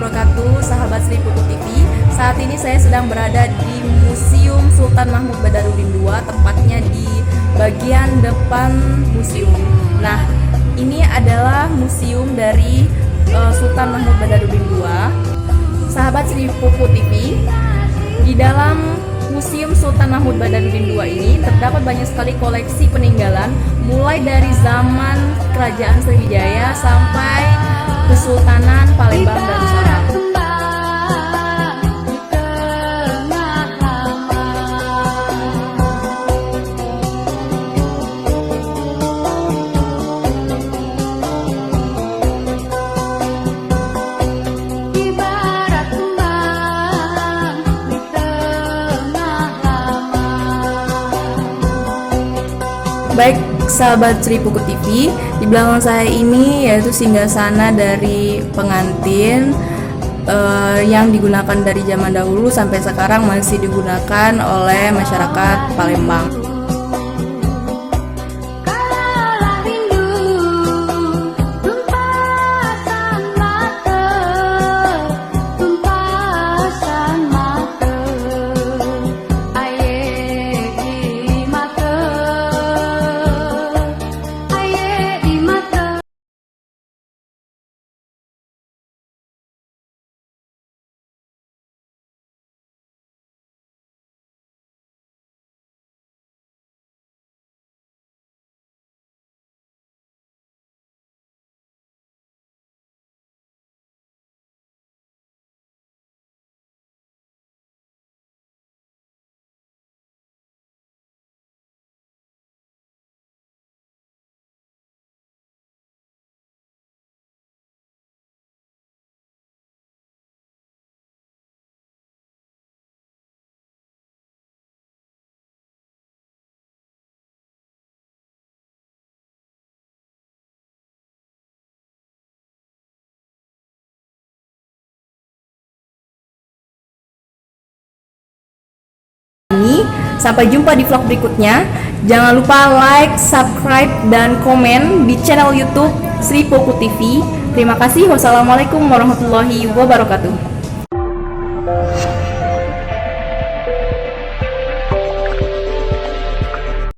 wabarakatuh, sahabat Sri Putu TV. Saat ini saya sedang berada di Museum Sultan Mahmud Badarudin II, tepatnya di bagian depan museum. Nah, ini adalah museum dari Sultan Mahmud Badarudin II. Sahabat Sri Putu TV, di dalam Museum Sultan Mahmud Badarudin II ini terdapat banyak sekali koleksi peninggalan, mulai dari zaman Kerajaan Sriwijaya sampai Kesultanan Palembang Darussalam. Baik sahabat Sri Putu TV, di belakang saya ini yaitu singgasana dari pengantin yang digunakan dari zaman dahulu sampai sekarang masih digunakan oleh masyarakat Palembang. Sampai jumpa di vlog berikutnya. Jangan lupa like, subscribe, dan komen di channel YouTube Sri Putu TV. Terima kasih. Wassalamualaikum warahmatullahi wabarakatuh.